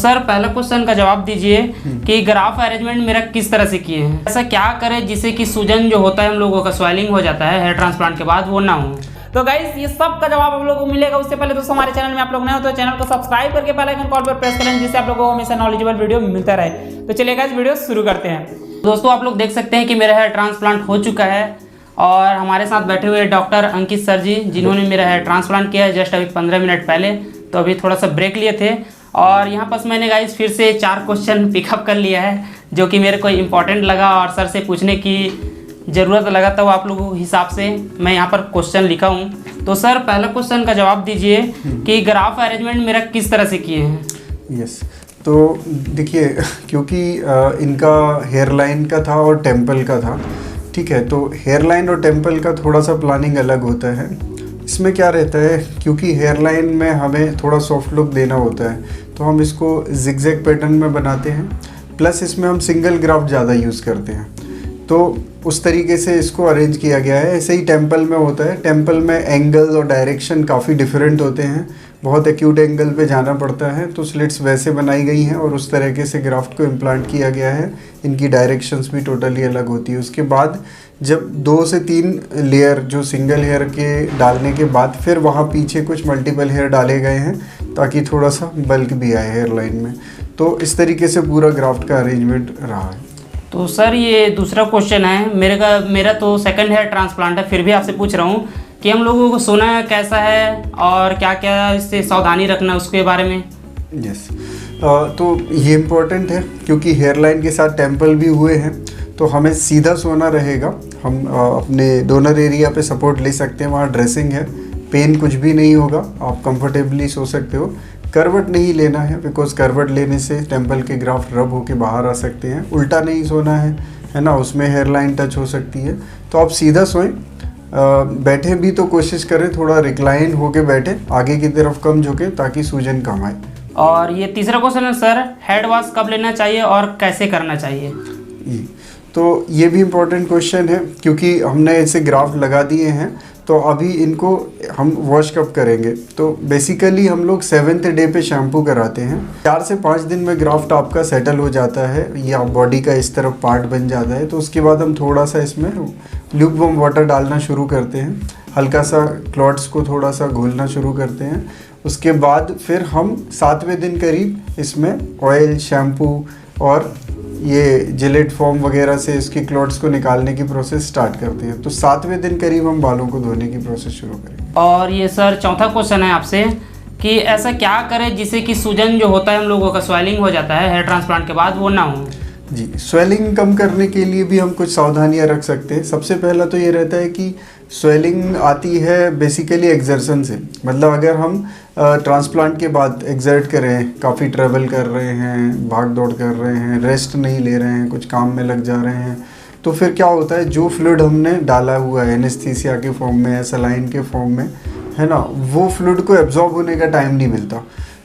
Sir पहला question का जवाब दीजिए कि ग्राफ अरेंजमेंट मेरा किस तरह से किए हैं, ऐसा क्या करें जिससे कि सूजन जो होता है हम लोगों का स्वेलिंग हो जाता है हेयर ट्रांसप्लांट के बाद वो ना हो। तो गाइस ये सब का जवाब आप लोगों को मिलेगा। उससे पहले दोस्तों हमारे चैनल में आप लोग नए हो तो चैनल को सब्सक्राइब करके बेल आइकन कॉल पर प्रेस करें जिससे आप लोगों को हमेशा नॉलेजेबल वीडियो मिलता रहे। तो चलिए गाइस वीडियो शुरू करते हैं। दोस्तों आप लोग देख सकते हैं कि मेरा हेयर ट्रांसप्लांट हो चुका है और हमारे साथ बैठे हुए डॉक्टर अंकित सर जी जिन्होंने मेरा हेयर ट्रांसप्लांट किया है जस्ट अभी 15 मिनट पहले। तो अभी थोड़ा सा ब्रेक लिए थे और यहाँ पर मैंने गाइस फिर से 4 क्वेश्चन पिकअप कर लिया है जो कि मेरे को इम्पोर्टेंट लगा और सर से पूछने की ज़रूरत लगा तो आप लोगों के हिसाब से मैं यहाँ पर क्वेश्चन लिखा हूँ। तो सर पहला क्वेश्चन का जवाब दीजिए कि ग्राफ अरेंजमेंट मेरा किस तरह से किए हैं। यस तो देखिए क्योंकि इनका हेयर लाइन का था और टेम्पल का था, ठीक है, तो हेयर लाइन और टेम्पल का थोड़ा सा प्लानिंग अलग होता है। इसमें क्या रहता है, क्योंकि हेयर लाइन में हमें थोड़ा सॉफ्ट लुक देना होता है तो हम इसको जिगजैग पैटर्न में बनाते हैं, प्लस इसमें हम सिंगल ग्राफ्ट ज़्यादा यूज़ करते हैं तो उस तरीके से इसको अरेंज किया गया है। ऐसे ही टेम्पल में होता है, टेम्पल में एंगल और डायरेक्शन काफ़ी डिफरेंट होते हैं, बहुत एक्यूट एंगल पे जाना पड़ता है तो स्लिट्स वैसे बनाई गई हैं और उस तरीके से ग्राफ्ट को इम्प्लांट किया गया है। इनकी डायरेक्शंस भी टोटली अलग होती है। उसके बाद जब 2 से 3 लेयर जो सिंगल हेयर के डालने के बाद फिर वहाँ पीछे कुछ मल्टीपल हेयर डाले गए हैं ताकि थोड़ा सा बल्क भी आए हेयर लाइन में। तो इस तरीके से पूरा ग्राफ्ट का अरेंजमेंट रहा है। तो सर ये दूसरा क्वेश्चन है मेरा तो सेकंड हेयर ट्रांसप्लांट है, फिर भी आपसे पूछ रहा हूँ कि हम लोगों को सोना कैसा है और क्या क्या इससे सावधानी रखना उसके बारे में। यस तो ये इम्पोर्टेंट है क्योंकि हेयर लाइन के साथ टेम्पल भी हुए हैं तो हमें सीधा सोना रहेगा। हम अपने डोनर एरिया पे सपोर्ट ले सकते हैं, वहाँ ड्रेसिंग है, पेन कुछ भी नहीं होगा, आप कंफर्टेबली सो सकते हो। करवट नहीं लेना है बिकॉज करवट लेने से टेम्पल के ग्राफ्ट रब होके बाहर आ सकते हैं। उल्टा नहीं सोना है ना, उसमें हेयर लाइन टच हो सकती है। तो आप सीधा सोएं, बैठे भी तो कोशिश करें थोड़ा रिक्लाइन होके बैठे, आगे की तरफ कम झुके ताकि सूजन कम आए। और ये तीसरा क्वेश्चन है सर, हेड वॉश कब लेना चाहिए और कैसे करना चाहिए। तो ये भी इम्पोर्टेंट क्वेश्चन है क्योंकि हमने ऐसे ग्राफ्ट लगा दिए हैं तो अभी इनको हम वॉश कब करेंगे। तो बेसिकली हम लोग 7th डे पे शैम्पू कराते हैं। 4 से 5 दिन में ग्राफ्ट आपका सेटल हो जाता है या बॉडी का इस तरफ पार्ट बन जाता है तो उसके बाद हम थोड़ा सा इसमें ल्यूकवार्म वाटर डालना शुरू करते हैं, हल्का सा क्लॉट्स को थोड़ा सा घोलना शुरू करते हैं। उसके बाद फिर हम 7वें दिन करीब इसमें ऑयल, शैम्पू और ये जिलेट फॉर्म वगैरह से इसकी क्लॉट्स को निकालने की प्रोसेस स्टार्ट करते हैं। तो 7वें दिन करीब हम बालों को धोने की प्रोसेस शुरू करेंगे। और ये सर चौथा क्वेश्चन है आपसे कि ऐसा क्या करें जिससे कि सूजन जो होता है हम लोगों का स्वेलिंग हो जाता है हेयर ट्रांसप्लांट के बाद वो ना हो। जी, स्वेलिंग कम करने के लिए भी हम कुछ सावधानियां रख सकते हैं। सबसे पहला तो ये रहता है कि स्वेलिंग आती है बेसिकली एक्सर्शन से, मतलब अगर हम ट्रांसप्लांट के बाद एक्सर्ट करें, काफ़ी ट्रैवल कर रहे हैं, भाग दौड़ कर रहे हैं, रेस्ट नहीं ले रहे हैं, कुछ काम में लग जा रहे हैं, तो फिर क्या होता है जो फ्लूइड हमने डाला हुआ है एनेस्थीसिया के फॉर्म में या सलाइन के फॉर्म में, है ना, वो फ्लूइड को एब्जॉर्ब होने का टाइम नहीं मिलता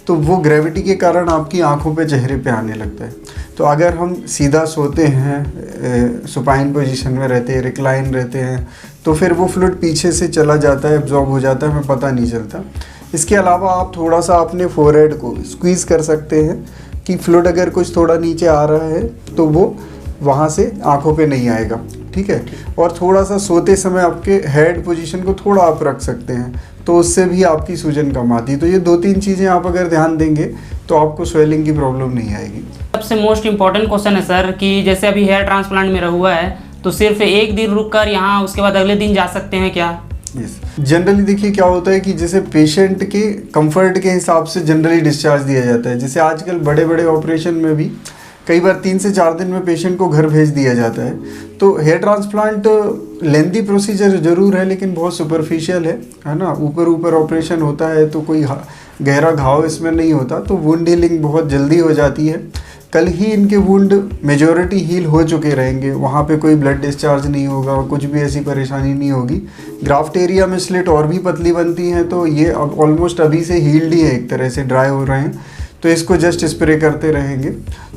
तो वो ग्रेविटी के कारण आपकी आंखों पे, चेहरे पे आने लगता है। तो अगर हम सीधा सोते हैं, सुपाइन पोजीशन में रहते हैं, रिक्लाइन रहते हैं, तो फिर वो फ्लूइड पीछे से चला जाता है, एब्जॉर्ब हो जाता है, हमें पता नहीं चलता। इसके अलावा आप थोड़ा सा अपने फोरहेड को स्क्वीज़ कर सकते हैं कि फ्लूइड अगर कुछ थोड़ा नीचे आ रहा है तो वो वहाँ से आंखों पे नहीं आएगा, ठीक है। और थोड़ा सा सोते समय आपके हेड पोजीशन को थोड़ा आप रख सकते हैं तो उससे भी आपकी सूजन कम आती है। तो ये 2-3 चीज़ें आप अगर ध्यान देंगे तो आपको स्वेलिंग की प्रॉब्लम नहीं आएगी। सबसे मोस्ट इम्पॉर्टेंट क्वेश्चन है सर कि जैसे अभी हेयर ट्रांसप्लांट मेरा हुआ है तो सिर्फ 1 दिन रुक कर यहाँ उसके बाद अगले दिन जा सकते हैं क्या। यस, जनरली देखिए क्या होता है कि जैसे पेशेंट के कंफर्ट के हिसाब से जनरली डिस्चार्ज दिया जाता है। जैसे आजकल बड़े बड़े ऑपरेशन में भी कई बार 3 से 4 दिन में पेशेंट को घर भेज दिया जाता है। तो हेयर ट्रांसप्लांट लेंथी प्रोसीजर ज़रूर है लेकिन बहुत सुपरफिशियल है ना, ऊपर ऑपरेशन होता है तो कोई गहरा घाव इसमें नहीं होता, तो वुंड हीलिंग बहुत जल्दी हो जाती है। कल ही इनके वुंड मेजॉरिटी हील हो चुके रहेंगे, वहाँ पे कोई ब्लड डिस्चार्ज नहीं होगा, कुछ भी ऐसी परेशानी नहीं होगी। ग्राफ्ट एरिया में स्लिट और भी पतली बनती हैं तो ये अब ऑलमोस्ट अभी से हील्ड ही है, एक तरह से ड्राई हो रहे हैं, तो इसको जस्ट स्प्रे करते रहेंगे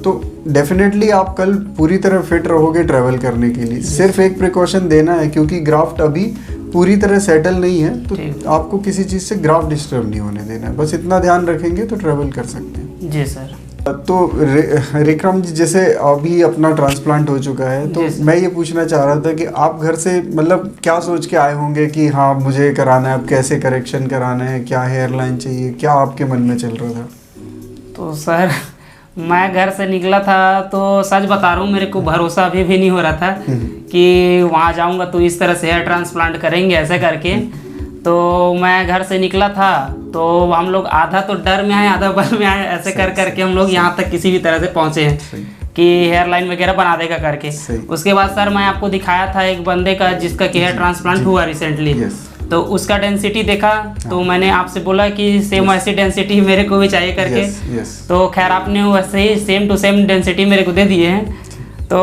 तो डेफिनेटली आप कल पूरी तरह फिट रहोगे ट्रैवल करने के लिए। सिर्फ एक प्रिकॉशन देना है क्योंकि ग्राफ्ट अभी पूरी तरह सेटल नहीं है तो आपको किसी चीज़ से ग्राफ्ट डिस्टर्ब नहीं होने देना है, बस इतना ध्यान रखेंगे तो ट्रैवल कर सकते हैं। जी सर। तो रेखराम जी, जैसे अभी अपना ट्रांसप्लांट हो चुका है, तो मैं ये पूछना चाह रहा था कि आप घर से मतलब क्या सोच के आए होंगे कि हाँ मुझे कराना है, अब कैसे करेक्शन कराना है, क्या हेयर लाइन चाहिए, क्या आपके मन में चल रहा था? तो सर मैं घर से निकला था तो सच बता रहा हूँ, मेरे को भरोसा अभी भी नहीं हो रहा था कि वहाँ जाऊँगा तो इस तरह से हेयर ट्रांसप्लांट करेंगे ऐसे करके। तो मैं घर से निकला था तो हम लोग आधा तो डर में आए आधा बल में आए, ऐसे कर करके हम लोग यहाँ तक किसी भी तरह से पहुँचे हैं कि हेयर लाइन वगैरह बना देगा करके। उसके बाद सर मैं आपको दिखाया था एक बंदे का जिसका कि हेयर ट्रांसप्लांट हुआ रिसेंटली, तो उसका डेंसिटी देखा तो मैंने आपसे बोला कि सेम ऐसी डेंसिटी मेरे को भी चाहिए करके। तो खैर आपने वैसे ही सेम टू सेम डेंसिटी मेरे को दे दिए हैं। तो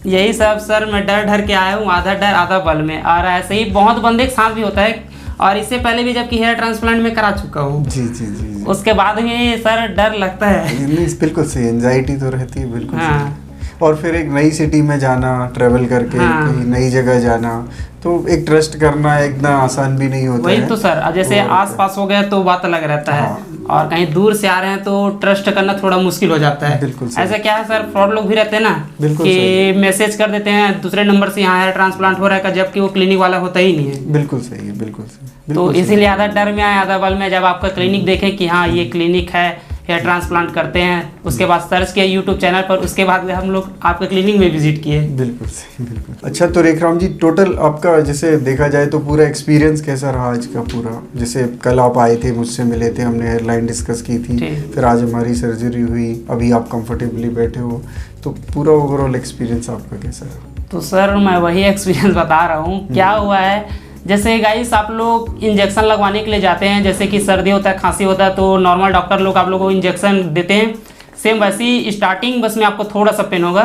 यही सब सर मैं डर के आया हूँ, आधा डर आधा बल में। और ऐसे ही बहुत बंदे के साथ भी होता है, और इससे पहले भी जबकि हेयर ट्रांसप्लांट में करा चुका हूँ। जी। उसके बाद में सर डर लगता है। बिल्कुल सही, एंजाइटी तो रहती है, बिल्कुल सही। और फिर एक नई सिटी में जाना, ट्रेवल करके कहीं नई जगह जाना, तो एक ट्रस्ट करना इतना आसान भी नहीं होता है। वही तो सर, अब जैसे आस-पास हो गया तो बात अलग रहता है, और कहीं दूर से आ रहे हैं तो ट्रस्ट करना थोड़ा मुश्किल हो जाता है। बिल्कुल ऐसा क्या है सर, फ्रॉड लोग भी रहते हैं ना कि मैसेज कर देते हैं दूसरे नंबर से यहाँ हेयर ट्रांसप्लांट हो रहा है, जबकि वो क्लिनिक वाला होता ही नहीं है। बिल्कुल सही है, बिल्कुल सही। तो इसीलिए आधा डर में आए आधा बल में। जब आपका क्लिनिक देखे कि हाँ ये क्लिनिक है, हेयर ट्रांसप्लांट करते हैं, उसके बाद सर्च किया यूट्यूब चैनल पर, उसके बाद हम लोग आपके क्लिनिक में विजिट किए। बिल्कुल सही, बिल्कुल। अच्छा, तो रेखराम जी टोटल आपका जैसे देखा जाए तो पूरा एक्सपीरियंस कैसा रहा आज का पूरा? जैसे कल आप आए थे, मुझसे मिले थे, हमने हेयर लाइन डिस्कस की थी, फिर आज हमारी सर्जरी हुई, अभी आप कंफर्टेबली बैठे हो, तो पूरा ओवरऑल एक्सपीरियंस आपका कैसा रहा? तो सर मैं वही एक्सपीरियंस बता रहा हूँ। क्या हुआ है, जैसे गाइस आप लोग इंजेक्शन लगवाने के लिए जाते हैं, जैसे कि सर्दी होता है, खांसी होता है, तो नॉर्मल डॉक्टर लोग आप लोगों को इंजेक्शन देते हैं, सेम वैसी स्टार्टिंग बस में आपको थोड़ा सा पेन होगा।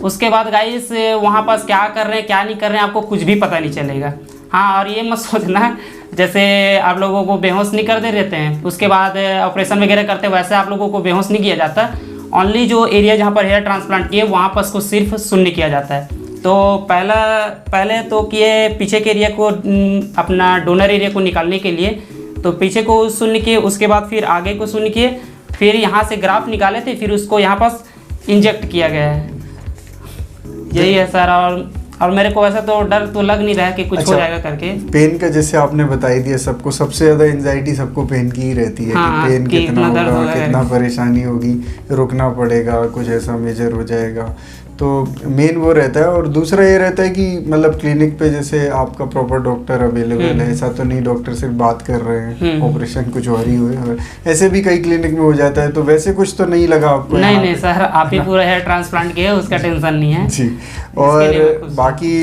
उसके बाद गाइस वहाँ पास क्या कर रहे हैं क्या नहीं कर रहे हैं आपको कुछ भी पता नहीं चलेगा। हाँ, और ये मत सोचना जैसे आप लोगों को बेहोश नहीं कर दे देते हैं, उसके बाद ऑपरेशन वगैरह करते हैं, वैसे आप लोगों को बेहोश नहीं किया जाता। ओनली जो एरिया जहाँ पर हेयर ट्रांसप्लांट किए वहाँ पर उसको सिर्फ शून्य किया जाता है। तो पहले तो किए पीछे के एरिया को, अपना डोनर एरिया को निकालने के लिए, तो पीछे को शून्य किए, उसके बाद फिर आगे को शून्य किए, फिर यहाँ से ग्राफ निकाले थे, फिर उसको यहाँ पास इंजेक्ट किया गया है। यही है सर। और मेरे को ऐसा तो डर तो लग नहीं रहा है कि कुछ हो जाएगा करके। पेन का जैसे आपने बता ही दिया, सबको सबसे ज़्यादा एंजाइटी सबको पेन की ही रहती है। हाँ, कि पेन कितना होगा, कितना परेशानी होगी, रुकना पड़ेगा, कुछ ऐसा मेजर हो जाएगा, तो मेन वो रहता है। और दूसरा ये रहता है कि मतलब क्लिनिक पे जैसे आपका प्रॉपर डॉक्टर अवेलेबल है, ऐसा तो नहीं डॉक्टर सिर्फ बात कर रहे हैं, ऑपरेशन कुछ और ही हुए, ऐसे भी कई क्लिनिक में हो जाता है। तो वैसे कुछ तो नहीं लगा आपको? नहीं सर, आप ही पूरा हेयर ट्रांसप्लांट किए, उसका टेंशन नहीं है जी। और बाकी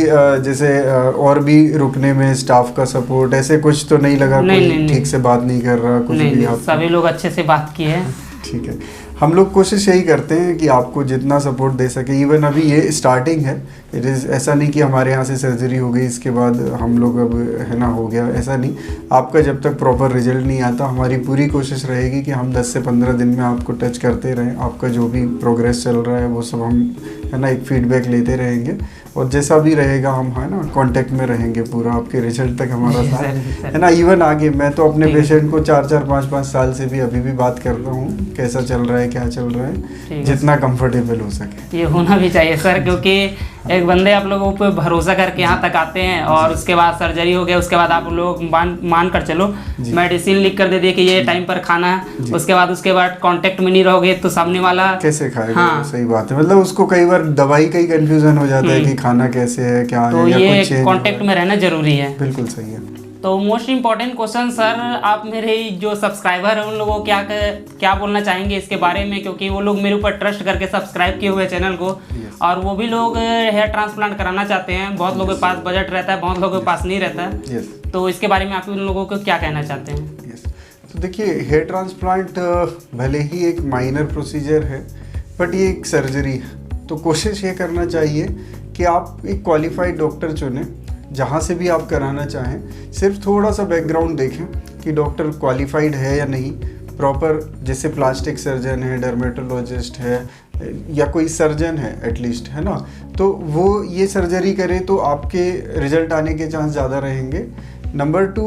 जैसे और भी रुकने में स्टाफ का सपोर्ट ऐसे कुछ तो नहीं लगा? कोई ठीक से बात नहीं कर रहा कुछ भी? सभी लोग अच्छे से बात किए हैं। ठीक है, हम लोग कोशिश यही करते हैं कि आपको जितना सपोर्ट दे सके। इवन अभी ये स्टार्टिंग है, इट इज़ ऐसा नहीं कि हमारे यहाँ से सर्जरी हो गई इसके बाद हम लोग अब है ना हो गया, ऐसा नहीं। आपका जब तक प्रॉपर रिजल्ट नहीं आता, हमारी पूरी कोशिश रहेगी कि हम 10 से 15 दिन में आपको टच करते रहें। आपका जो भी प्रोग्रेस चल रहा है वो सब हम है ना एक फीडबैक लेते रहेंगे, और जैसा भी रहेगा हम है ना कांटेक्ट में रहेंगे पूरा आपके रिजल्ट तक हमारा साथ है ना। इवन आगे मैं तो अपने पेशेंट को 4-4, 5-5 साल से भी अभी भी बात करता हूँ, कैसा चल रहा है, क्या चल रहा है, जितना कंफर्टेबल हो सके। ये होना भी चाहिए सर, क्योंकि एक बंदे आप लोगों पे भरोसा करके यहाँ तक आते हैं, और उसके बाद सर्जरी हो गया, उसके बाद आप लोग मान कर चलो मेडिसिन लिख कर दे दिए कि ये टाइम पर खाना है, उसके बाद कांटेक्ट में नहीं रहोगे तो सामने वाला कैसे खाएगा? हाँ। सही बात है, मतलब उसको कई बार दवाई का ही कंफ्यूजन हो जाता है कि खाना कैसे है, क्या है, तो ये कांटेक्ट में रहना जरूरी है। बिल्कुल सही है। तो मोस्ट इम्पॉर्टेंट क्वेश्चन सर, आप मेरे जो सब्सक्राइबर हैं उन लोगों को क्या बोलना चाहेंगे इसके बारे में, क्योंकि वो लोग मेरे ऊपर ट्रस्ट करके सब्सक्राइब किए हुए चैनल को, और वो भी लोग हेयर ट्रांसप्लांट कराना चाहते हैं। बहुत लोगों के पास बजट रहता है, बहुत लोगों के पास नहीं रहता है, तो इसके बारे में आप उन लोगों को क्या कहना चाहते हैं? तो देखिए, हेयर ट्रांसप्लांट भले ही एक माइनर प्रोसीजर है, बट ये एक सर्जरी है, तो कोशिश ये करना चाहिए कि आप एक क्वालिफाइड डॉक्टर चुनें जहाँ से भी आप कराना चाहें। सिर्फ थोड़ा सा बैकग्राउंड देखें कि डॉक्टर क्वालिफाइड है या नहीं, प्रॉपर, जैसे प्लास्टिक सर्जन है, डर्मेटोलॉजिस्ट है, या कोई सर्जन है एटलीस्ट, है ना, तो वो ये सर्जरी करे तो आपके रिजल्ट आने के चांस ज़्यादा रहेंगे। नंबर 2,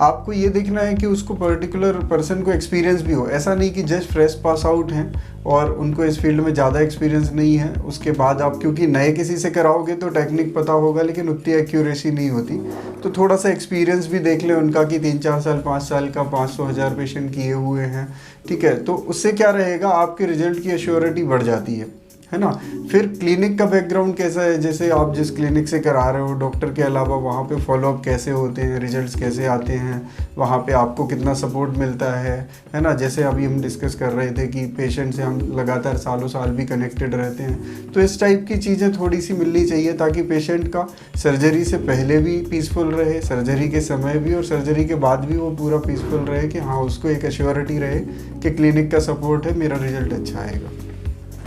आपको ये देखना है कि उसको पर्टिकुलर पर्सन को एक्सपीरियंस भी हो। ऐसा नहीं कि जस्ट फ्रेश पास आउट हैं और उनको इस फील्ड में ज़्यादा एक्सपीरियंस नहीं है, उसके बाद आप क्योंकि नए किसी से कराओगे तो टेक्निक पता होगा लेकिन उतनी एक्यूरेसी नहीं होती। तो थोड़ा सा एक्सपीरियंस भी देख लें उनका कि 3-4 साल 5 साल का 500,000 पेशेंट किए हुए हैं, ठीक है। तो उससे क्या रहेगा, आपके रिजल्ट की एश्योरिटी बढ़ जाती है ना। फिर क्लिनिक का बैकग्राउंड कैसा है, जैसे आप जिस क्लिनिक से करा रहे हो डॉक्टर के अलावा वहाँ पे फॉलोअप कैसे होते हैं, रिजल्ट्स कैसे आते हैं, वहाँ पे आपको कितना सपोर्ट मिलता है ना। जैसे अभी हम डिस्कस कर रहे थे कि पेशेंट से हम लगातार सालों साल भी कनेक्टेड रहते हैं, तो इस टाइप की चीज़ें थोड़ी सी मिलनी चाहिए ताकि पेशेंट का सर्जरी से पहले भी पीसफुल रहे, सर्जरी के समय भी और सर्जरी के बाद भी वो पूरा पीसफुल रहे कि हाँ उसको एक एश्योरिटी रहे कि क्लिनिक का सपोर्ट है, मेरा रिजल्ट अच्छा आएगा।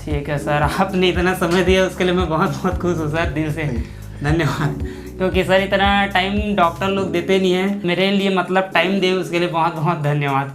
ठीक है सर, आपने इतना समय दिया उसके लिए मैं बहुत बहुत खुश हूँ सर, दिल से धन्यवाद। क्योंकि सर इतना टाइम डॉक्टर लोग देते नहीं हैं, मेरे लिए मतलब टाइम दे उसके लिए बहुत बहुत धन्यवाद।